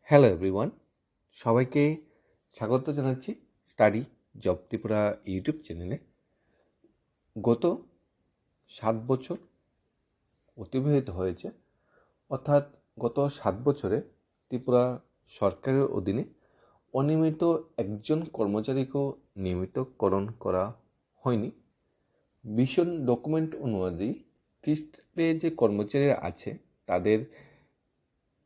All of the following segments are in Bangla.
হ্যালো এভরিওয়ান, সবাইকে স্বাগত জানাচ্ছি স্টাডি জব ত্রিপুরা ইউটিউব চ্যানেলে। গত 7 বছর অতিবাহিত হয়েছে, অর্থাৎ গত 7 বছরে ত্রিপুরা সরকারের অধীনে অনিয়মিত একজন কর্মচারীকেও নিয়মিতকরণ করা হয়নি। মিশন ডকুমেন্ট অনুযায়ী ফিক্সড পে যে কর্মচারীরা আছে তাদের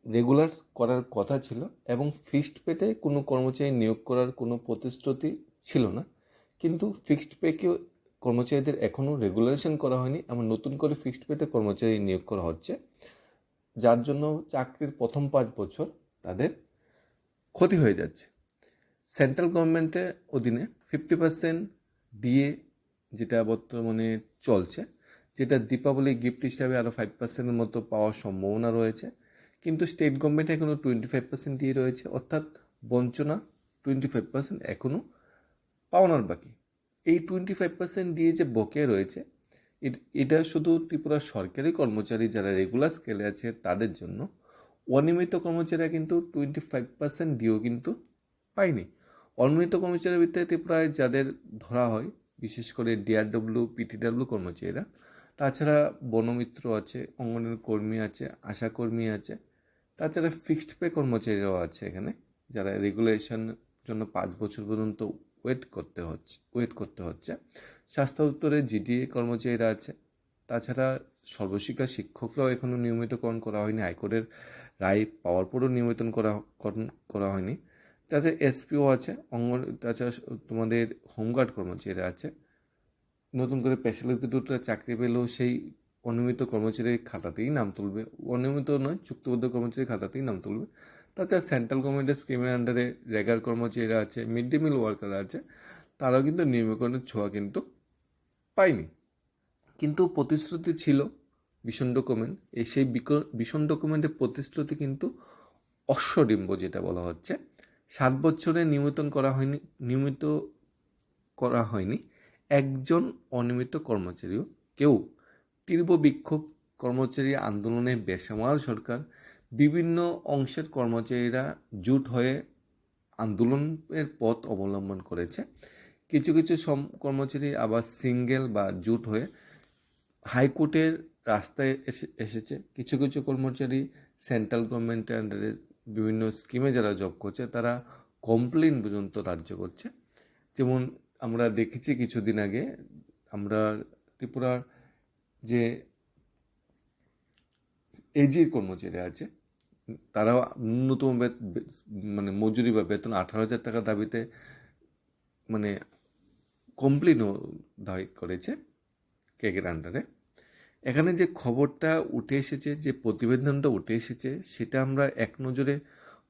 রেগুলার করার কথা ছিল এবং ফিক্সড পেতে কোনো কর্মচারী নিয়োগ করার কোনো প্রতিশ্রুতি ছিল না। কিন্তু ফিক্সড পেকেও কর্মচারীদের এখনও রেগুলারেশন করা হয়নি, এমন নতুন করে ফিক্সড পেতে কর্মচারী নিয়োগ করা হচ্ছে, যার জন্য চাকরির প্রথম 5 বছর তাদের ক্ষতি হয়ে যাচ্ছে। সেন্ট্রাল গভর্নমেন্টের অধীনে 50% দিয়ে যেটা বর্তমানে চলছে, যেটা দীপাবলি গিফট হিসাবে আরও 5%-এর মতো পাওয়ার সম্ভাবনা রয়েছে। কিন্তু স্টেট গভর্নমেন্ট এখনও 25% দিয়ে রয়েছে, অর্থাৎ বঞ্চনা 25% এখনও পাওনার বাকি। এই 25% দিয়ে যে বকেয়া রয়েছে, এটা শুধু ত্রিপুরা সরকারি কর্মচারী যারা রেগুলার স্কেলে আছে তাদের জন্য। অনিয়মিত কর্মচারীরা কিন্তু 25% দিয়েও কিন্তু পায়নি। অনিয়মিত কর্মচারীর ভিতরে ত্রিপুরায় যাদের ধরা হয়, বিশেষ করে ডিআরডব্লিউ পিটিডব্লিউ কর্মচারীরা, তাছাড়া বনমিত্র আছে, অঙ্গনের কর্মী আছে, আশাকর্মী আছে, তাছাড়া ফিক্সড পে কর্মচারীরাও আছে এখানে, যারা রেগুলেশনের জন্য 5 বছর পর্যন্ত ওয়েট করতে হচ্ছে। স্বাস্থ্য দপ্তরে জিডিএ কর্মচারীরা আছে, তাছাড়া সর্বশিক্ষা শিক্ষকরাও এখনও নিয়মিতকরণ করা হয়নি, হাইকোর্টের রায় পাওয়ার পরও নিয়মিতন করা হয়নি। তাছাড়া এসপিও আছে, তাছাড়া তোমাদের হোমগার্ড কর্মচারীরা আছে। নতুন করে স্পেশাল ইনস্টিটিউটে চাকরি পেলেও সেই অনিয়মিত কর্মচারীর খাতাতেই নাম তুলবে, অনিয়মিত নয়, চুক্তিবদ্ধ কর্মচারীর খাতাতেই নাম তুলবে। তাছাড়া সেন্ট্রাল গভর্নমেন্টের স্কিমের আন্ডারে রেগার কর্মচারীরা আছে, মিড ডে মিল ওয়ার্কাররা আছে, তারাও কিন্তু নিয়মিকরণের ছোঁয়া কিন্তু পায়নি। কিন্তু প্রতিশ্রুতি ছিল ভিশন ডকুমেন্ট, সেই ভিশন ডকুমেন্টের প্রতিশ্রুতি কিন্তু অশ্বডিম্ব, যেটা বলা হচ্ছে। 7 বছরে নিয়মিত করা হয়নি একজন অনিয়মিত কর্মচারীও কেউ। তীব্র বিক্ষোভ, কর্মচারী আন্দোলনে বেসামাল সরকার, বিভিন্ন অংশের কর্মচারীরা জোট হয়ে আন্দোলনের পথ অবলম্বন করেছে। কিছু কিছু কর্মচারী আবার সিঙ্গেল বা জোট হয়ে হাইকোর্টের রাস্তায় এসেছে। কিছু কিছু কর্মচারী সেন্ট্রাল গভর্নমেন্টের আন্ডারে বিভিন্ন স্কিমে যারা জব করছে তারা কমপ্লেন পর্যন্ত রাজ্য করছে। যেমন আমরা দেখেছি কিছুদিন আগে, আমরা ত্রিপুরার যে এজির কর্মচারী আছে, তারাও ন্যূনতম মানে মজুরি বা বেতন 18,000 টাকা দাবিতে মানে কমপ্লেনও দায়ী করেছে কেকের আন্ডারে। এখানে যে খবরটা উঠে এসেছে, যে প্রতিবেদনটা উঠে এসেছে, সেটা আমরা এক নজরে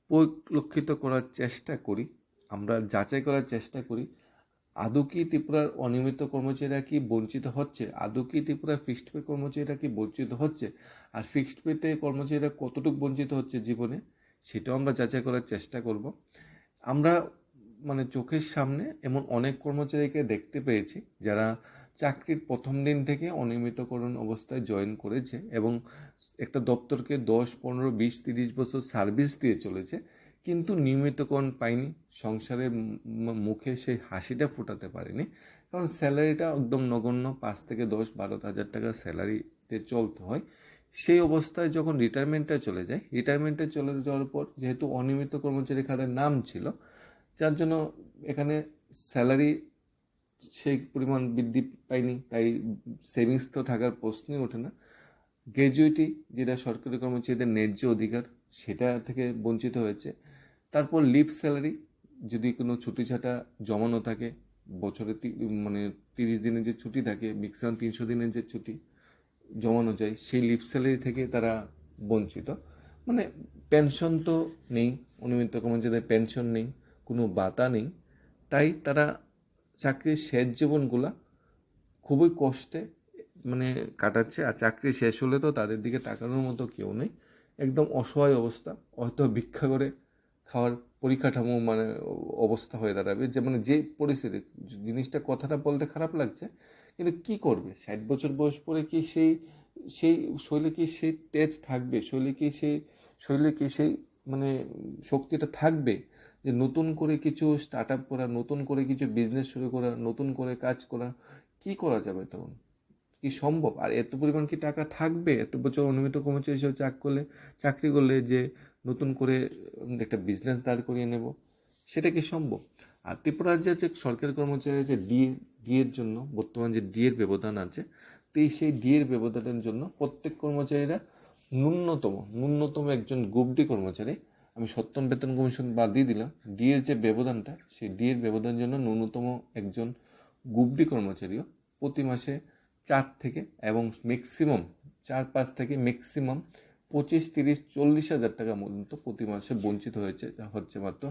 পরিলক্ষিত করার চেষ্টা করি, আমরা যাচাই করার চেষ্টা করি আদৌ কি ত্রিপুরার অনিয়মিত কর্মচারীরা কি বঞ্চিত হচ্ছে, আদৌ কি ত্রিপুরার ফিক্সড পে কর্মচারীরা কি বঞ্চিত হচ্ছে, আর ফিক্সড পেতে কর্মচারীরা কতটুকু বঞ্চিত হচ্ছে জীবনে, সেটাও আমরা যাচাই করার চেষ্টা করব। আমরা চোখের সামনে এমন অনেক কর্মচারীকে দেখতে পেয়েছি যারা চাকরির প্রথম দিন থেকে অনিয়মিতকরণ অবস্থায় জয়েন করেছে এবং একটা দপ্তরকে 10, 15, 20, 30 বছর সার্ভিস দিয়ে চলেছে, কিন্তু নিয়মিতকরণ পায়নি, সংসারের মুখে সেই হাসিটা ফোটাতে পারেনি, কারণ স্যালারিটা একদম নগণ্য, 5 থেকে 10, 12 হাজার টাকা স্যালারিতে চলতে হয়। সেই অবস্থায় যখন রিটায়ারমেন্টে চলে যাওয়ার পর, যেহেতু অনিয়মিত কর্মচারী খাতের নাম ছিল, যার জন্য এখানে স্যালারি সেই পরিমাণ বৃদ্ধি পায়নি, তাই সেভিংস তো থাকার প্রশ্নই ওঠে না। গ্র্যাজুইটি, যেটা সরকারি কর্মচারীদের ন্যায্য অধিকার, সেটা থেকে বঞ্চিত হয়েছে। তারপর লিভ স্যালারি, যদি কোনো ছুটি ছাটা জমানো থাকে, বছরে 30 দিনের যে ছুটি থাকে, ম্যাক্সিমাম 300 দিনের যে ছুটি জমানো যায়, সেই লিভ স্যালারি থেকে তারা বঞ্চিত। পেনশন তো নেই, অনিয়মিত কর্মচারীদের পেনশন নেই, কোনো ভাতা নেই, তাই তারা চাকরির শেষ জীবনগুলা খুবই কষ্টে কাটাচ্ছে। আর চাকরি শেষ হলে তো তাদের দিকে তাকানোর মতো কেউ নেই, একদম অসহায় অবস্থা, হয়তো ভিক্ষা করে খাওয়ার পরিকাঠামো অবস্থা হয়ে দাঁড়াবে। যে পরিস্থিতি, জিনিসটা কথাটা বলতে খারাপ লাগছে, কিন্তু কি করবে? 60 বছর বয়স পরে কি সেই শৈলে কি সেই তেজ থাকবে? শৈলে কি সেই মানে শক্তিটা থাকবে যে নতুন করে কিছু স্টার্ট আপ করা, নতুন করে কিছু বিজনেস শুরু করা, নতুন করে কাজ করা? কি করা যাবে তখন? কি সম্ভব? আর এত পরিমাণ কি টাকা থাকবে এত বছর অনুমিত কর্মচারী হিসেবে চাকরি করলে যে নতুন করে একটা বিজনেস দাঁড় করিয়ে নেব? সেটা কি সম্ভব? আর ত্রিপুরা রাজ্যের যে সরকারি কর্মচারী যে ডিএর জন্য বর্তমান যে ডিএর ব্যবধান আছে, তো সেই ডিএর ব্যবধানের জন্য প্রত্যেক কর্মচারীরা ন্যূনতম একজন গ্রুপ ডি কর্মচারী, আমি সপ্তম বেতন কমিশন বাদ দিয়ে দিলাম, ডিএর যে ব্যবধানটা, সেই ডিএর ব্যবধানের জন্য ন্যূনতম একজন গ্রুপ ডি কর্মচারীও প্রতি মাসে 4 থেকে এবং ম্যাক্সিমাম 4-5 থেকে ম্যাক্সিমাম 25-30-40 হাজার টাকা পর্যন্ত প্রতি মাসে বঞ্চিত হচ্ছে মাত্র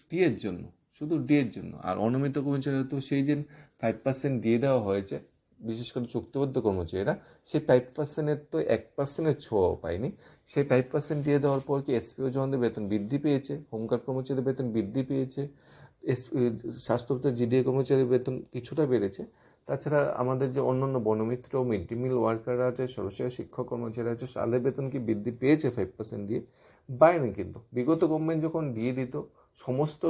ডিএর জন্য, শুধু ডিএর জন্য। আর অনিয়মিত কর্মচারী তো সেই যে 5% দিয়ে দেওয়া হয়েছে, বিশেষ করে চুক্তিবদ্ধ কর্মচারীরা, সেই 5%-এর তো 1%-এর ছোঁয়াও পায়নি। সেই 5% দিয়ে দেওয়ার পর কি এসপিও জওয়ানদের বেতন বৃদ্ধি পেয়েছে, হোমগার্ড কর্মচারীদের বেতন বৃদ্ধি পেয়েছে, স্বাস্থ্য দপ্তর জিডিএ কর্মচারীর বেতন কিছুটা বেড়েছে। তাছাড়া আমাদের যে অন্যান্য বনমিত্র, মিড ডে মিল ওয়ার্কাররা আছে, সরকারি শিক্ষক কর্মচারী আছে, তাদের বেতন কি বৃদ্ধি পেয়েছে 5% দিয়ে? বাড়েনি। কিন্তু বিগত গভর্নমেন্ট যখন দিয়ে দিত, সমস্ত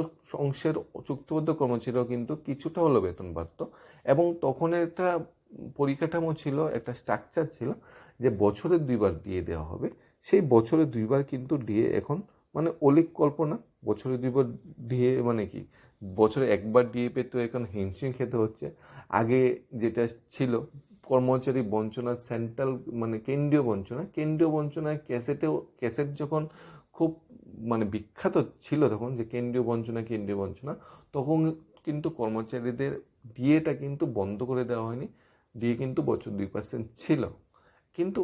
অংশের চুক্তিবদ্ধ কর্মচারীরাও কিন্তু কিছুটা হলো বেতন বাড়ত। এবং তখন একটা পরিকাঠামো ছিল, একটা স্ট্রাকচার ছিল যে বছরে 2বার দিয়ে দেওয়া হবে। সেই বছরে 2বার কিন্তু দিয়ে এখন মানে অলিক কল্পনা। বছরে 2বার দিয়ে মানে কি, বছরে 1বার দিয়ে পেতো, এখন হিমশিম খেতে হচ্ছে। আগে যেটা ছিল কর্মচারী বঞ্চনা, সেন্ট্রাল মানে কেন্দ্রীয় বঞ্চনায় ক্যাসেট যখন খুব মানে বিখ্যাত ছিল, তখন যে কেন্দ্রীয় বঞ্চনা, তখন কিন্তু কর্মচারীদের ডিএটা কিন্তু বন্ধ করে দেওয়া হয়নি। ডিএ কিন্তু বছর 2% ছিল, কিন্তু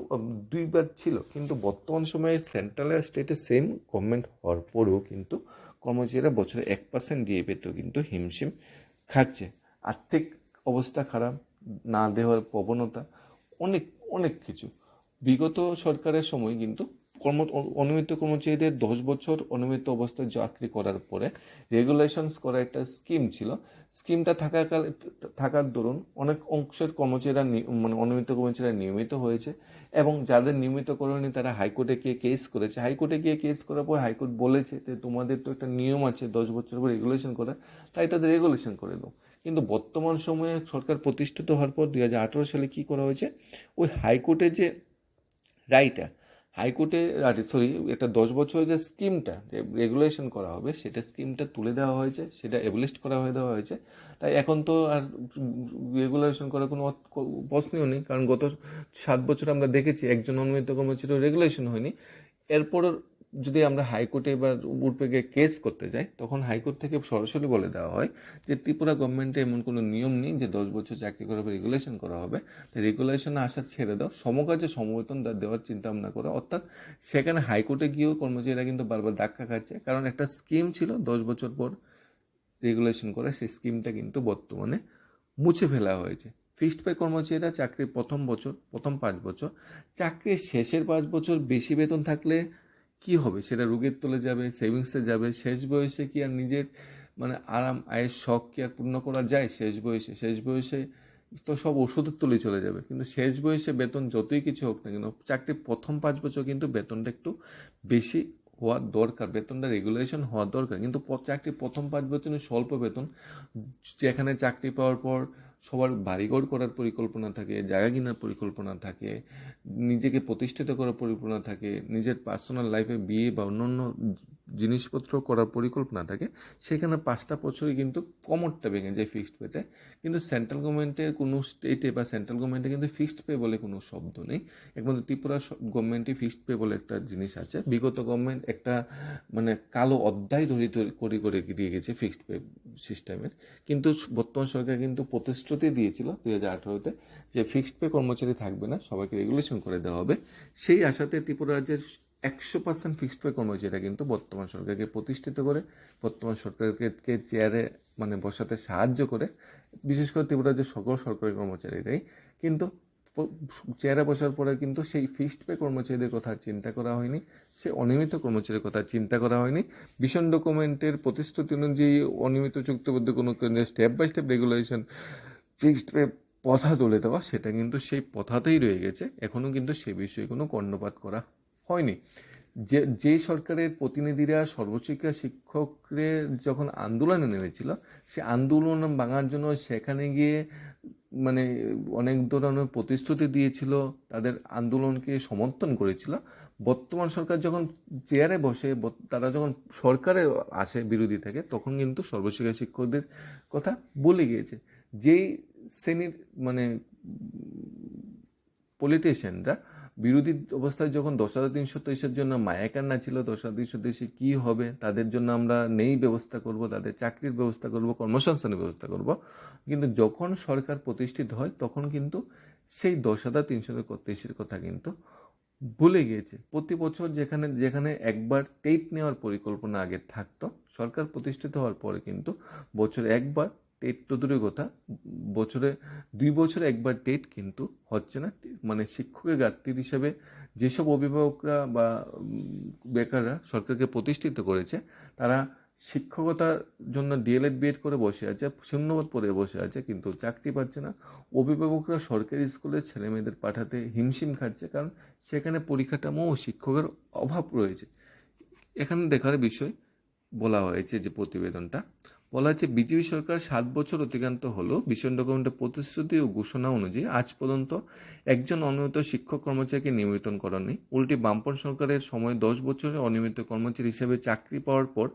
2বার ছিল। কিন্তু বর্তমান সময়ে সেন্ট্রাল আর স্টেটে সেম গভর্নমেন্ট হওয়ার পরেও কিন্তু কর্মচারীরা বছরে 1% দিয়ে পেতেও কিন্তু হিমশিম খাচ্ছে। আর্থিক অবস্থা খারাপ, না দেওয়ার প্রবণতা, অনেক অনেক কিছু। বিগত সরকারের সময় কিন্তু অনিয়মিত কর্মচারীদের 10 বছর অনিয়মিত অবস্থায় চাকরি করার পরে রেগুলেশনস করা একটা স্কিম ছিল। স্কিমটা থাকার দরুন অনেক অংশের কর্মচারীরা মানে অনিয়মিত কর্মচারীরা নিয়মিত হয়েছে, এবং যাদের নিয়মিত করেনি তারা হাইকোর্টে গিয়ে কেস করেছে। হাইকোর্টে গিয়ে কেস করার পর হাইকোর্ট বলেছে যে তোমাদের তো একটা নিয়ম আছে 10 বছর পর রেগুলেশন করা, তাই তাদের রেগুলেশন করে দাও। কিন্তু বর্তমান সময়ে সরকার প্রতিষ্ঠিত হওয়ার পর 2018 সালে কি করা হয়েছে, ওই হাইকোর্টের যে রায়টা, একটা 10 বছরের যে স্কিমটা যে রেগুলেশন করা হবে, সেটা স্কিমটা তুলে দেওয়া হয়েছে, সেটা এবলিস্ট করা হয়ে দেওয়া হয়েছে। তাই এখন তো আর রেগুলেশন করার কোনো প্রশ্নই নেই, কারণ গত 7 বছর আমরা দেখেছি একজন অনিয়মিত কর্মচারী রেগুলেশন হয়নি। এরপর যদি আমরা হাইকোর্টে বা উপরে গিয়ে কেস করতে যাই, তখন হাইকোর্ট থেকে সরাসরি বলে দেওয়া হয় যে ত্রিপুরা গভর্নমেন্টে এমন কোনো নিয়ম নেই যে 10 বছর চাকরি করার পর রেগুলেশন করা হবে। তাই রেগুলেশনে আসা ছেড়ে দাও, সমকাজে সমবেতন দেওয়ার চিন্তা ভাবনা করো। অর্থাৎ সেখানে হাইকোর্টে গিয়েও কর্মচারীরা কিন্তু বারবার ধাক্কা খাচ্ছে, কারণ একটা স্কিম ছিল 10 বছর পর রেগুলেশন করে, সেই স্কিমটা কিন্তু বর্তমানে মুছে ফেলা হয়েছে। ফিক্সড পে কর্মচারীরা চাকরির প্রথম 5 বছর, চাকরির শেষের 5 বছর বেশি বেতন থাকলে কি হবে? সেটা রোগের তলে যাবে, সেভিংসে যাবে। শেষ বয়সে কি আর নিজের মানে আরাম আয়ের শখ কি আর পূর্ণ করা যায়? শেষ বয়সে তো সব ওষুধের তলে চলে যাবে। কিন্তু শেষ বয়সে বেতন যতই কিছু হোক না কেন, চাকরির প্রথম 5 বছর কিন্তু বেতনটা একটু বেশি হওয়ার দরকার, বেতনটা রেগুলেশন হওয়ার দরকার। কিন্তু চাকরির প্রথম 5 বছর স্বল্প বেতন, যেখানে চাকরি পাওয়ার পর সবার বাড়িঘর করার পরিকল্পনা থাকে, জায়গা কেনার পরিকল্পনা থাকে, নিজেকে প্রতিষ্ঠিত করার পরিকল্পনা থাকে, নিজের পার্সোনাল লাইফে বিয়ে বা অন্যান্য জিনিসপত্র করার পরিকল্পনা থাকে, সেখানে 5টা বছরই কিন্তু কোমরটা ভেঙে যায় ফিক্সড পেতে। কিন্তু সেন্ট্রাল গভর্নমেন্টের কোনো স্টেটে বা সেন্ট্রাল গভর্নমেন্টে কিন্তু ফিক্সড পে বলে কোনো শব্দ নেই। একমাত্র ত্রিপুরা গভর্নমেন্টে ফিক্সড পে বলে একটা জিনিস আছে। বিগত গভর্নমেন্ট একটা মানে কালো অধ্যায় করে দিয়ে গেছে ফিক্সড পে সিস্টেমের। কিন্তু বর্তমান সরকার কিন্তু প্রতিশ্রুতি দিয়েছিল 2018-তে যে ফিক্সড পে কর্মচারী থাকবে না, সবাইকে রেগুলেশন করে দেওয়া হবে। সেই আশাতে ত্রিপুরা রাজ্যের 100% ফিক্সড পে কর্মচারীরা কিন্তু বর্তমান সরকারকে প্রতিষ্ঠিত করে, বর্তমান সরকারকে চেয়ারে মানে বসাতে সাহায্য করে, বিশেষ করে ত্রিপুরা রাজ্যের সকল সরকারি কর্মচারীরাই। কিন্তু চেয়ারে বসার পরে কিন্তু সেই ফিক্সড পে কর্মচারীদের কথা চিন্তা করা হয়নি, সেই অনিয়মিত কর্মচারীর কথা চিন্তা করা হয়নি। ভিশন ডকুমেন্টের প্রতিশ্রুতি অনুযায়ী অনিয়মিত চুক্তিবদ্ধ কোনো step by step regulation fixed pay পথা তুলে দেওয়া, সেটা কিন্তু সেই পথাতেই রয়ে গেছে। এখনও কিন্তু সে বিষয়ে কোনো কর্ণপাত করা হয়নি। যে সরকারের প্রতিনিধিরা সর্বশিক্ষা শিক্ষকদের যখন আন্দোলনে নেমেছিল, সে আন্দোলন ভাঙার জন্য সেখানে গিয়ে মানে অনেক ধরনের প্রতিশ্রুতি দিয়েছিল, তাদের আন্দোলনকে সমর্থন করেছিল। বর্তমান সরকার যখন চেয়ারে বসে, তারা যখন সরকারে আসে বিরোধী থেকে, তখন কিন্তু সর্বশিক্ষা শিক্ষকদের কথা বলে গিয়েছে। যেই শ্রেণীর মানে পলিটিশিয়ানরা বিরোধী অবস্থায় যখন 10,323-এর জন্য মায়াকান্না ছিল, 10,323 কী হবে, তাদের জন্য আমরা নেই ব্যবস্থা করব, তাদের চাকরির ব্যবস্থা করব, কর্মসংস্থানের ব্যবস্থা করব, কিন্তু যখন সরকার প্রতিষ্ঠিত হয় তখন কিন্তু সেই 10,323-এর কথা কিন্তু ভুলে গিয়েছে। প্রতি বছর যেখানে যেখানে একবার টেট নেওয়ার পরিকল্পনা আগে থাকতো, সরকার প্রতিষ্ঠিত হওয়ার পরে কিন্তু বছরে একবার টেট তো দূরের কথা, বছরে 2 বছরে একবার টেট কিন্তু হচ্ছে না। মানে শিক্ষকের ঘাটতির হিসেবে যেসব অভিভাবকরা বা বেকাররা সরকারকে প্রতিষ্ঠিত করেছে, তারা শিক্ষকতার জন্য ডিএলএড বিএড করে বসে আছে, শূন্যপদ পড়ে বসে আছে, কিন্তু চাকরি পাচ্ছে না। অভিভাবকরা সরকারি স্কুলে ছেলে মেয়েদের পাঠাতে হিমশিম খাচ্ছে, কারণ সেখানে পরিকাঠামো ও শিক্ষকের অভাব রয়েছে। এখানে দেখার বিষয় বলা হয়েছে যে প্রতিবেদনটা বলা হচ্ছে, বিজেপি সরকার 7 বছর অতিক্রান্ত হলো, মিশন ডকুমেন্টের প্রতিশ্রুতি ও ঘোষণা অনুযায়ী আজ পর্যন্ত একজন অনিয়মিত শিক্ষক কর্মচারীকে নিয়মিত করা নেই। উল্টে বামপন সরকারের সময় 10 বছরের অনিয়মিত কর্মচারী হিসেবে চাকরি পাওয়ার পর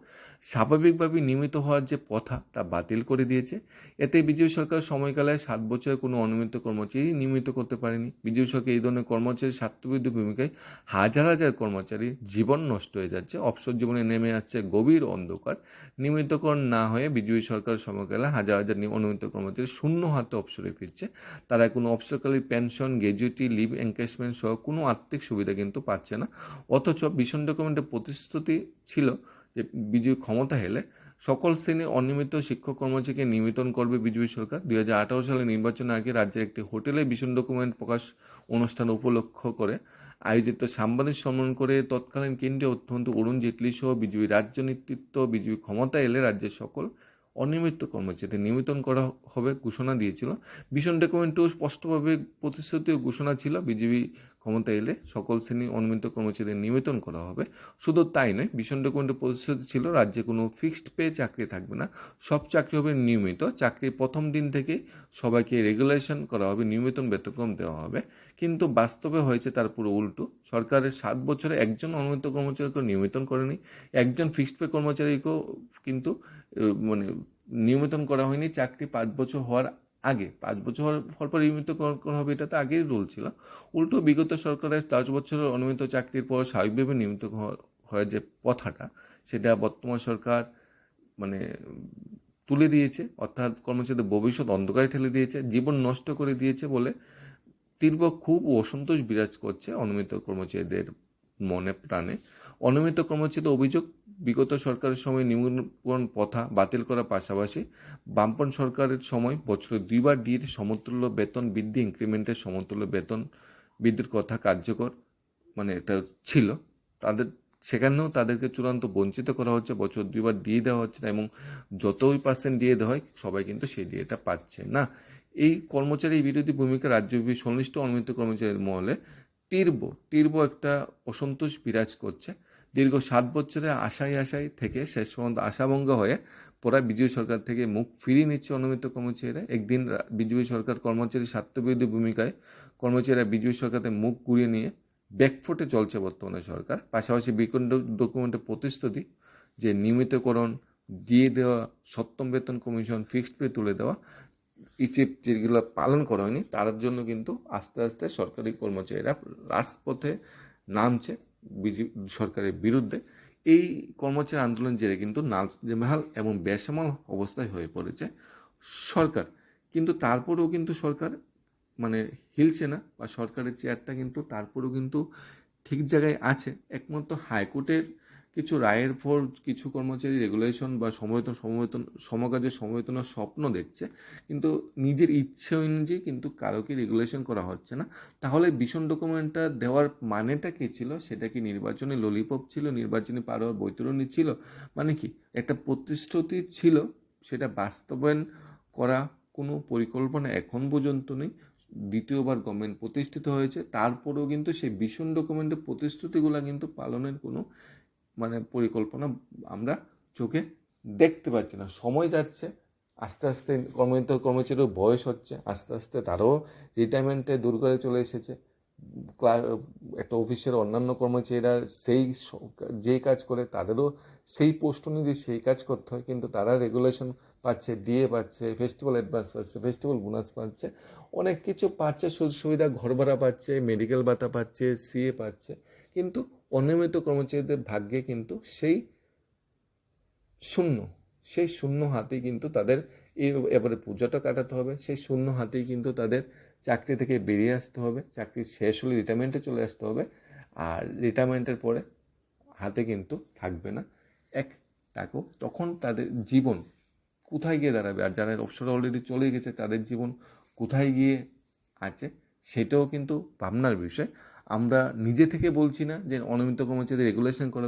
স্বাভাবিকভাবে নিয়মিত হওয়ার যে প্রথা তা বাতিল করে দিয়েছে। এতে বিজেপি সরকার সময়কালে 7 বছরে কোনো অনিয়মিত কর্মচারী নিয়মিত করতে পারেনি। বিজেপি সরকার এই ধরনের কর্মচারী স্বার্থবিরোধী ভূমিকায় হাজার হাজার কর্মচারীর জীবন নষ্ট হয়ে যাচ্ছে, অবসর জীবনে নেমে আসছে গভীর অন্ধকার। নিয়মিতকরণ না হয়ে বিজেপি সরকার সময়কালে হাজার হাজার অনিয়মিত কর্মচারী শূন্য হাতে অবসরে ফিরছে। তারা কোনো অবসরকালীন পেনশন, গ্র্যাজুইটি, লিভ এনক্যাশমেন্ট সহ কোনো আর্থিক সুবিধা কিন্তু পাচ্ছে না। অথচ মিশন ডকুমেন্টের প্রতিশ্রুতি ছিল যে বিজেপি ক্ষমতা এলে সকল শ্রেণীর অনিয়মিত শিক্ষক কর্মচারীকে নিয়মিতন করবে বিজেপি সরকার। 2018 সালে নির্বাচনের আগে রাজ্যের একটি হোটেলে মিশন ডকুমেন্ট প্রকাশ অনুষ্ঠান উপলক্ষ করে আয়োজিত সাংবাদিক সম্মেলন করে তৎকালীন কেন্দ্রীয় অর্থমন্ত্রী অরুণ জেটলি সহ বিজেপি রাজ্য নেতৃত্ব বিজেপি ক্ষমতা এলে রাজ্যের সকল অনিয়মিত কর্মচারীদের নিয়মিতন করা হবে ঘোষণা দিয়েছিল। মিশন ডকুমেন্টেও স্পষ্টভাবে প্রতিশ্রুতি ও ঘোষণা ছিল, বিজেপি ক্ষমতা এলে সকল শ্রেণীর অনিয়মিত কর্মচারীদের নিয়মিতন করা হবে। শুধু তাই নয়, মিশন ডকুমেন্টের প্রতিশ্রুতি ছিল রাজ্যে কোনো ফিক্সড পে চাকরি থাকবে না, সব চাকরি হবে নিয়মিত। চাকরির প্রথম দিন থেকে সবাইকে রেগুলেশন করা হবে, নিয়মিতন ব্যতিক্রম দেওয়া হবে। কিন্তু বাস্তবে হয়েছে তার পুরো উল্টো। সরকারের 7 বছরে একজন অনিয়মিত কর্মচারীকে নিয়মিতন করেনি, একজন ফিক্সড পে কর্মচারীকেও কিন্তু মানে নিয়মিতন করা হয়নি। চাকরি 5 বছর হওয়ার আগে, 5 বছর হওয়ার পর নিয়মিত করা হবে, এটা তো আগেই রুল ছিল। উল্টো বিগত সরকারের 10 বছরের অনিয়মিত চাকরির পর স্বাভাবিকভাবে নিয়মিত হওয়ার যে প্রথাটা, সেটা বর্তমান সরকার মানে তুলে দিয়েছে, অর্থাৎ কর্মচারীদের ভবিষ্যৎ অন্ধকারে ঠেলে দিয়েছে, জীবন নষ্ট করে দিয়েছে বলে তীব্র ক্ষোভ ও অসন্তোষ বিরাজ করছে অনিয়মিত কর্মচারীদের মনে প্রাণে। অনিয়মিত কর্মচারীদের অভিযোগ, বিগত সরকারের সময় নিবন্ধন প্রথা বাতিল করার পাশাপাশি বামপন সরকারের সময় বছরে 2 বার ডিএর সমতুল্য বেতন বৃদ্ধি, ইনক্রিমেন্টের সমতুল্য বেতন বৃদ্ধির কথা কার্যকর এটা ছিল। তাদের সেখানেও তাদেরকে চূড়ান্ত বঞ্চিত করা হচ্ছে, বছর 2 বার ডিএ দেওয়া হচ্ছে না, এবং যতই % ডিএ দেওয়া হয় সবাই কিন্তু সেই ডিএটা পাচ্ছে না। এই কর্মচারী বিরোধী ভূমিকা রাজ্যব্যাপী সংশ্লিষ্ট অনিয়মিত কর্মচারীর মহলে তীব্র একটা অসন্তোষ বিরাজ করছে। দীর্ঘ 7 বছরে আশায় থেকে শেষ পর্যন্ত আশাভঙ্গ হয়ে পড়া বিজেপি সরকার থেকে মুখ ফিরিয়ে নিচ্ছে অনিয়মিত কর্মচারীরা। একদিন বিজেপি সরকার কর্মচারী স্বার্থবিরোধী ভূমিকায় কর্মচারীরা বিজেপি সরকারের মুখ ঘুরিয়ে নিয়ে ব্যাকফুটে চলছে বর্তমানে সরকার। পাশাপাশি বিকল্প ডকুমেন্টের প্রতিশ্রুতি যে নিয়মিতকরণ দিয়ে দেওয়া, সপ্তম বেতন কমিশন, ফিক্সড পে তুলে দেওয়া, যেগুলো পালন করা হয়নি, তার জন্য কিন্তু আস্তে আস্তে সরকারি কর্মচারীরা রাজপথে নামছে বিজেপি সরকারের বিরুদ্ধে। এই কর্মচারী আন্দোলন জেরে কিন্তু নাজেহাল এবং বেসামাল অবস্থায় হয়ে পড়েছে সরকার। কিন্তু তারপরেও কিন্তু সরকার হিলছে না, বা সরকারের চেয়ারটা কিন্তু তারপরেও কিন্তু ঠিক জায়গায় আছে। একমাত্র হাইকোর্টের কিছু রায়ের পর কিছু কর্মচারী রেগুলেশন বা সমকাজের সমবেতনার স্বপ্ন দেখছে, কিন্তু নিজের ইচ্ছে অনুযায়ী কিন্তু কারোকে রেগুলেশন করা হচ্ছে না। তাহলে মিশন ডকুমেন্টটা দেওয়ার মানেটা কী ছিল? সেটা কি নির্বাচনী ললিপপ ছিল, নির্বাচনী পারোয়ার বৈতরণী ছিল? কি একটা প্রতিশ্রুতি ছিল, সেটা বাস্তবায়ন করা কোনো পরিকল্পনা এখন পর্যন্ত নেই। দ্বিতীয়বার গভর্নমেন্ট প্রতিষ্ঠিত হয়েছে, তারপরেও কিন্তু সেই ভীষণ ডকুমেন্টের প্রতিশ্রুতিগুলো কিন্তু পালনের কোনো পরিকল্পনা আমরা চোখে দেখতে পাচ্ছি না। সময় যাচ্ছে, আস্তে আস্তে কর্মচারীর বয়স হচ্ছে, আস্তে আস্তে তারাও রিটায়ারমেন্টে দূর করে চলে এসেছে। একটা অফিসের অন্যান্য কর্মচারীরা যেই কাজ করে তাদেরও সেই পোস্ট অনুযায়ী সেই কাজ করতে হয়, কিন্তু তারা রেগুলেশন পাচ্ছে, ডিএ পাচ্ছে, ফেস্টিভ্যাল অ্যাডভান্স পাচ্ছে, ফেস্টিভ্যাল বোনাস পাচ্ছে, অনেক কিছু পাচ্ছে, সুযোগ সুবিধা, ঘর ভাড়া পাচ্ছে, মেডিকেল ভাতা পাচ্ছে, সিএ পাচ্ছে, কিন্তু অনিয়মিত কর্মচারীদের ভাগ্যে কিন্তু সেই শূন্য হাতেই কিন্তু তাদের এবারে পুজোটা কাটাতে হবে, সেই শূন্য হাতেই কিন্তু তাদের চাকরি থেকে বেরিয়ে আসতে হবে, চাকরি শেষ হলে রিটায়ারমেন্টে চলে আসতে হবে, আর রিটায়ারমেন্টের পরে হাতে কিন্তু থাকবে না এক টাকাও। তখন তাদের জীবন কোথায় গিয়ে দাঁড়াবে, আর যারা অবসর অলরেডি চলে গেছে তাদের জীবন কোথায় গিয়ে আছে সেটাও কিন্তু ভাবনার বিষয়। আমরা নিজে থেকে বলছি না যে অনিয়মিত কর্মচারীদের রেগুলেশন করে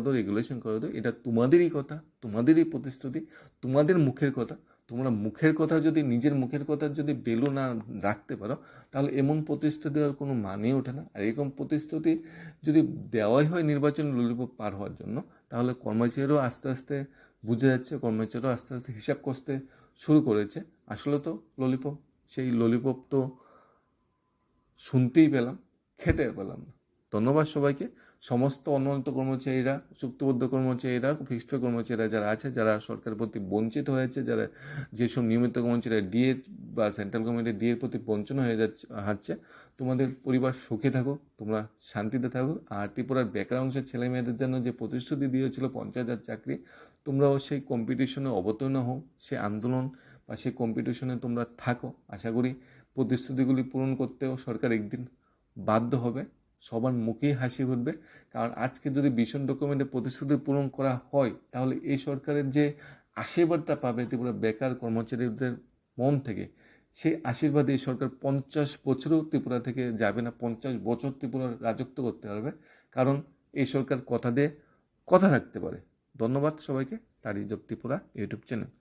দাও, এটা তোমাদেরই কথা, তোমাদেরই প্রতিশ্রুতি, তোমাদের মুখের কথা। তোমরা মুখের কথা যদি, নিজের মুখের কথা যদি ভ্যালু না রাখতে পারো, তাহলে এমন প্রতিশ্রুতি দেওয়ার কোনো মানেই ওঠে না। আর এরকম প্রতিশ্রুতি যদি দেওয়াই হয় নির্বাচন ললিপপ পার হওয়ার জন্য, তাহলে কর্মচারীরাও আস্তে আস্তে বুঝে যাচ্ছে, কর্মচারীরাও আস্তে আস্তে হিসাব কষতে শুরু করেছে। আসলে তো ললিপপ, সেই ললিপপ তো শুনতেই পেলাম, খেতে পেলাম না। ধন্যবাদ সবাইকে। সমস্ত অন্যান্য কর্মচারীরা, চুক্তিবদ্ধ কর্মচারীরা, ফিক্সড পে কর্মচারীরা যারা আছে, যারা সরকারের প্রতি বঞ্চিত হয়েছে, যারা যেসব নিয়মিত কর্মচারীরা ডিএ বা সেন্ট্রাল গভর্নমেন্টের ডিএর প্রতি বঞ্চনা হয়ে যাচ্ছে, তোমাদের পরিবার সুখে থাকো, তোমরা শান্তিতে থাকো। আর ত্রিপুরার বেকার অংশের ছেলে মেয়েদের জন্য যে প্রতিশ্রুতি দিয়েছিল 50,000 চাকরি, তোমরাও সেই কম্পিটিশনে অবতীর্ণ হও, সেই আন্দোলন বা সেই কম্পিটিশনে তোমরা থাকো। আশা করি প্রতিশ্রুতিগুলি পূরণ করতেও সরকার একদিন বাধ্য হবে, সবার মুখেই হাসি উঠবে। কারণ আজকে যদি ভীষণ ডকুমেন্টে প্রতিশ্রুতি পূরণ করা হয়, তাহলে এই সরকারের যে আশীর্বাদটা পাবে ত্রিপুরা বেকার কর্মচারীদের মন থেকে, সেই আশীর্বাদে এই সরকার 50 বছরও ত্রিপুরা থেকে যাবে না, 50 বছর ত্রিপুরা রাজত্ব করতে পারবে, কারণ এই সরকার কথা দিয়ে কথা রাখতে পারে। ধন্যবাদ সবাইকে। Study job Tripura YouTube channel.